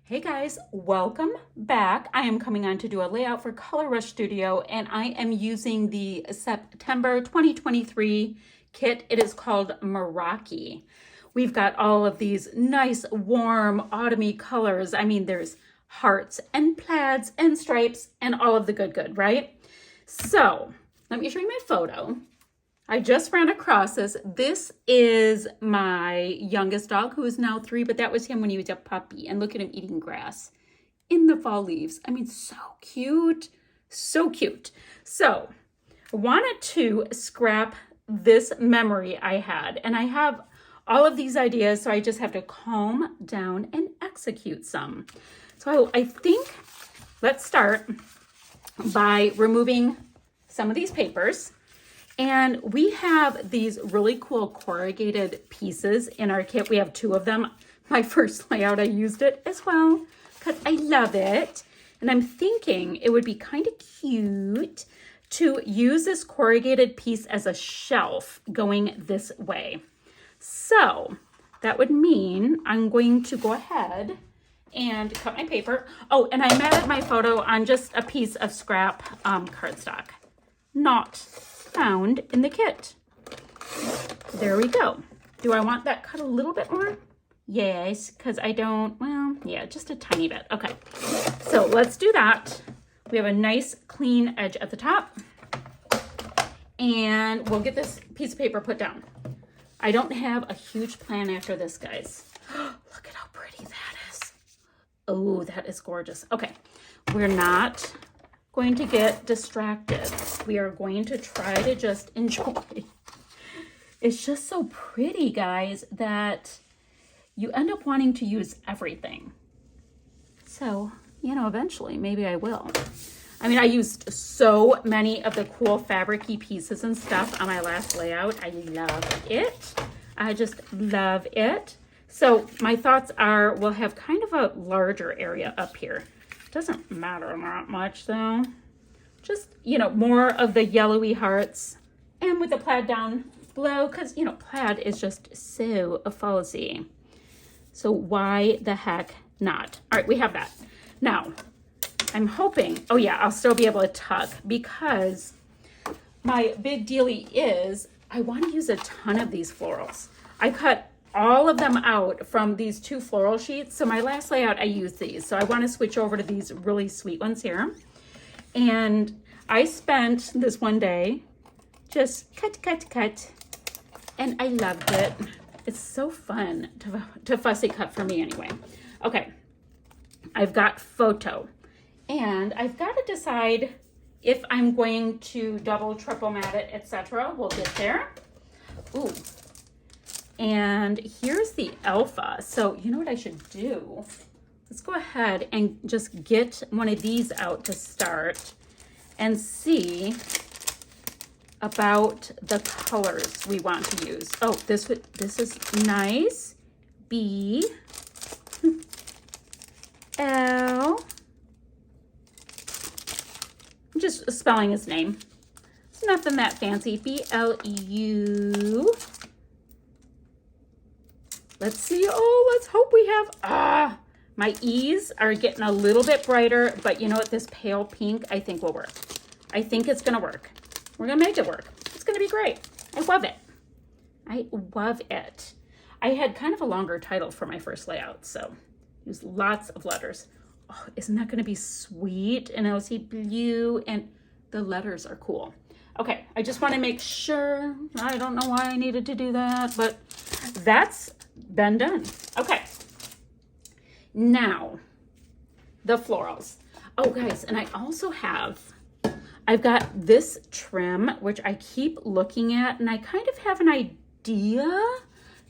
Hey guys, welcome back. I am coming on to do a layout for Color Rush Studio, and I am using the September 2023 kit. It is called Meraki. We've got all of these nice, warm, autumny colors. I mean, there's hearts and plaids and stripes and all of the good, right? So let me show you my photo. I just ran across this. This is my youngest dog, who is now 3, but that was him when he was a puppy. And look at him eating grass in the fall leaves. I mean, so cute, so cute. So I wanted to scrap this memory I had, and I have all of these ideas, so I just have to calm down and execute some. So I think let's start by removing some of these papers. And we have these really cool corrugated pieces in our kit. We have 2 of them. My first layout, I used it as well because I love it. And I'm thinking it would be kind of cute to use this corrugated piece as a shelf going this way. So that would mean I'm going to go ahead and cut my paper. Oh, and I mounted my photo on just a piece of scrap cardstock. Not found in the kit. There we go. Do I want that cut a little bit more? Yes, because I don't, well, yeah, just a tiny bit. Okay, so let's do that. We have a nice clean edge at the top, and we'll get this piece of paper put down. I don't have a huge plan after this, guys. Look at how pretty that is. Oh, that is gorgeous. Okay, we're not going to get distracted. We are going to try to just enjoy. It's just so pretty, guys, that you end up wanting to use everything. So, eventually maybe I will. I mean, I used so many of the cool fabric-y pieces and stuff on my last layout. I love it. I just love it. So my thoughts are we'll have kind of a larger area up here. Doesn't matter that much though. Just, more of the yellowy hearts and with the plaid down below because, plaid is just so fuzzy. So why the heck not? All right, we have that. Now, I'm hoping, oh yeah, I'll still be able to tuck because my big dealie is I want to use a ton of these florals. I cut all of them out from these 2 floral sheets. So my last layout, I used these. So I want to switch over to these really sweet ones here. And I spent this one day just cut. And I loved it. It's so fun to fussy cut for me anyway. Okay, I've got photo. And I've got to decide if I'm going to double, triple mat it, etc. We'll get there. Ooh. And here's the alpha. So you know what I should do? Let's go ahead and just get one of these out to start and see about the colors we want to use. Oh, this is nice. B L. I'm just spelling his name. It's nothing that fancy. BLEU. Let's see. Oh, let's hope we have, my E's are getting a little bit brighter, but you know what? This pale pink, I think will work. I think it's going to work. We're going to make it work. It's going to be great. I love it. I love it. I had kind of a longer title for my first layout, so use lots of letters. Oh, isn't that going to be sweet? And I'll see blue, and the letters are cool. Okay, I just want to make sure. I don't know why I needed to do that, but that's been done. Okay. Now, the florals. Oh, guys, and I also I've got this trim, which I keep looking at, and I kind of have an idea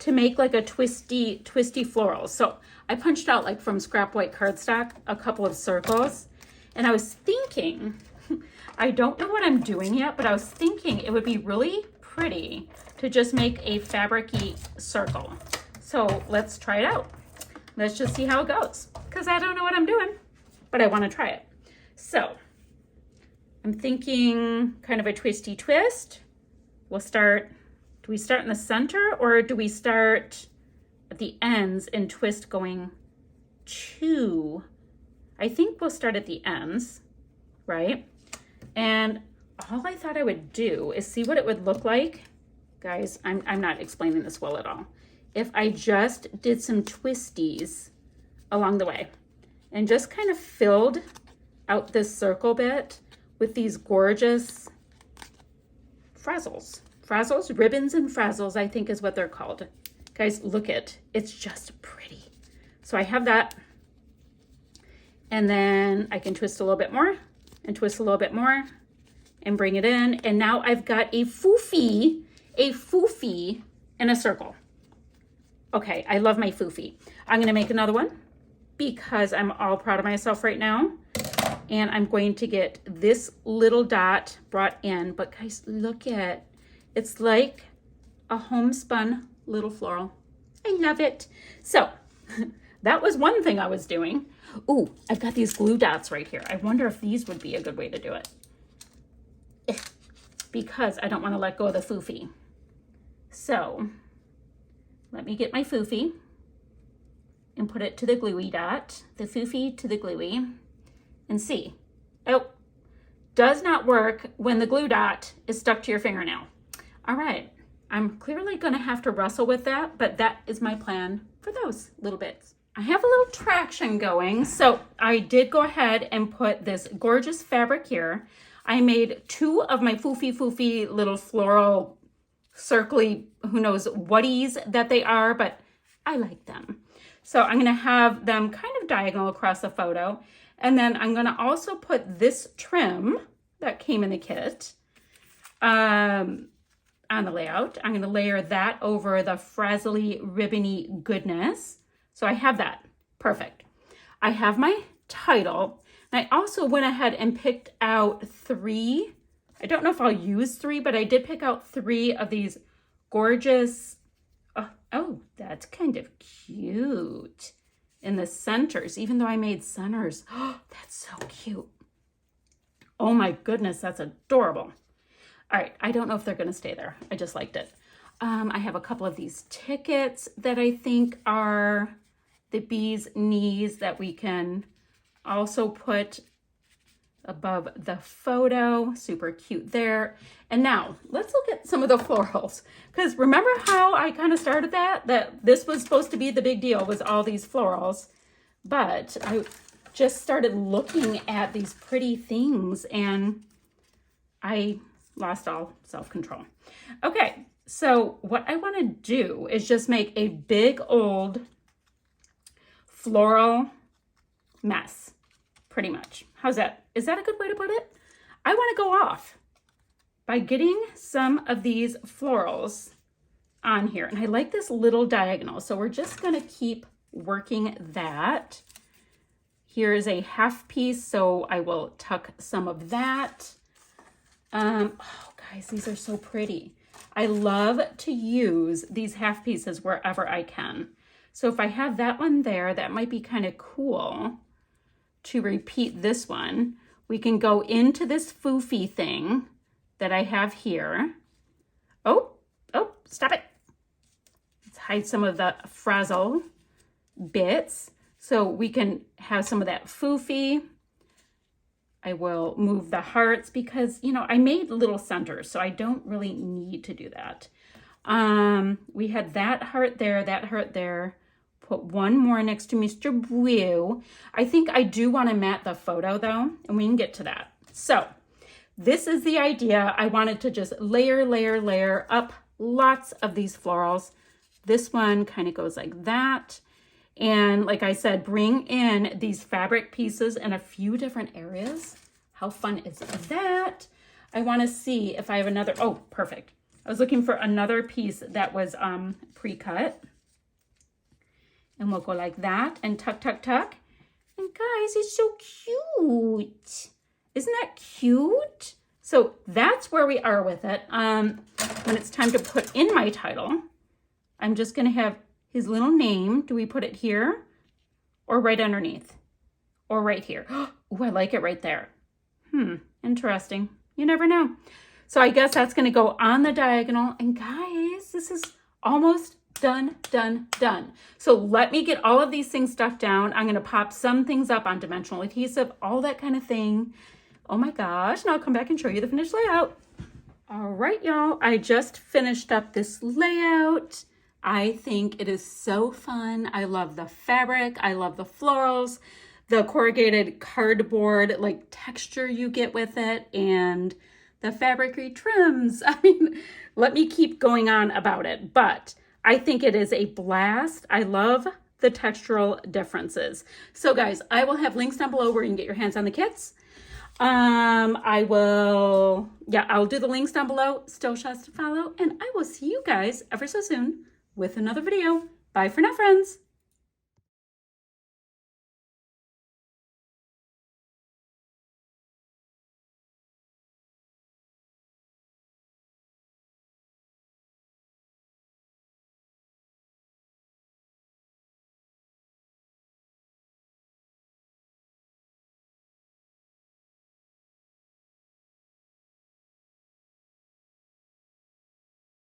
to make like a twisty floral. So I punched out like from scrap white cardstock a couple of circles, and I was thinking, I don't know what I'm doing yet, but I was thinking it would be really pretty to just make a fabric-y circle. So let's try it out. Let's just see how it goes, because I don't know what I'm doing, but I want to try it. So I'm thinking kind of a twisty twist. We'll start, do we start in the center or do we start at the ends and twist going 2. I think we'll start at the ends, right? And all I thought I would do is see what it would look like. Guys, I'm not explaining this well at all. If I just did some twisties along the way and just kind of filled out this circle bit with these gorgeous frazzles. Frazzles, ribbons and frazzles, I think is what they're called. Guys, look it. It's just pretty. So I have that. And then I can twist a little bit more and twist a little bit more and bring it in. And now I've got a foofy in a circle. Okay, I love my foofy. I'm gonna make another one because I'm all proud of myself right now. And I'm going to get this little dot brought in. But guys, look at, it's like a homespun little floral. I love it. So that was one thing I was doing. Ooh, I've got these glue dots right here. I wonder if these would be a good way to do it. Because I don't want to let go of the foofy. So let me get my foofy and put it to the gluey dot, the foofy to the gluey, and see. Oh, does not work when the glue dot is stuck to your fingernail. All right, I'm clearly gonna have to wrestle with that, but that is my plan for those little bits. I have a little traction going, so I did go ahead and put this gorgeous fabric here. I made 2 of my foofy little floral circly, who knows whaties that they are, but I like them. So I'm gonna have them kind of diagonal across the photo. And then I'm gonna also put this trim that came in the kit on the layout. I'm gonna layer that over the frazzly, ribbony goodness. So I have that, perfect. I have my title. And I also went ahead and picked out 3. I don't know if I'll use 3, but I did pick out 3 of these gorgeous, oh, that's kind of cute. In the centers, even though I made centers. Oh, that's so cute. Oh my goodness, that's adorable. All right, I don't know if they're gonna stay there. I just liked it. I have a couple of these tickets that I think are the bee's knees that we can also put above the photo. Super cute there. And now let's look at some of the florals, because remember how I kind of started that this was supposed to be the big deal, was all these florals, but I just started looking at these pretty things and I lost all self-control. Okay, so what I want to do is just make a big old floral mess, pretty much. How's that? Is that a good way to put it? I want to go off by getting some of these florals on here. And I like this little diagonal. So we're just going to keep working that. Here's a half piece. So I will tuck some of that. Oh, guys, these are so pretty. I love to use these half pieces wherever I can. So if I have that one there, that might be kind of cool to repeat this one. We can go into this foofy thing that I have here. Oh, stop it. Let's hide some of the frazzle bits so we can have some of that foofy. I will move the hearts because, you know, I made little centers, so I don't really need to do that. We had that heart there. Put one more next to Mr. Blue. I think I do want to mat the photo though, and we can get to that. So this is the idea. I wanted to just layer up lots of these florals. This one kind of goes like that. And like I said, bring in these fabric pieces in a few different areas. How fun is that? I want to see if I have another, oh, perfect. I was looking for another piece that was pre-cut. And we'll go like that and tuck. And guys, it's so cute. Isn't that cute? So that's where we are with it. When it's time to put in my title, I'm just gonna have his little name. Do we put it here or right underneath or right here? Oh, I like it right there. Interesting. You never know. So I guess that's gonna go on the diagonal. And guys, this is almost Done, done, done. So let me get all of these things stuffed down. I'm going to pop some things up on dimensional adhesive, all that kind of thing. Oh my gosh. And I'll come back and show you the finished layout. All right, y'all. I just finished up this layout. I think it is so fun. I love the fabric. I love the florals, the corrugated cardboard like texture you get with it, and the fabric trims. I mean, let me keep going on about it, but I think it is a blast. I love the textural differences. So guys, I will have links down below where you can get your hands on the kits. I'll do the links down below, still shots to follow, and I will see you guys ever so soon with another video. Bye for now, friends.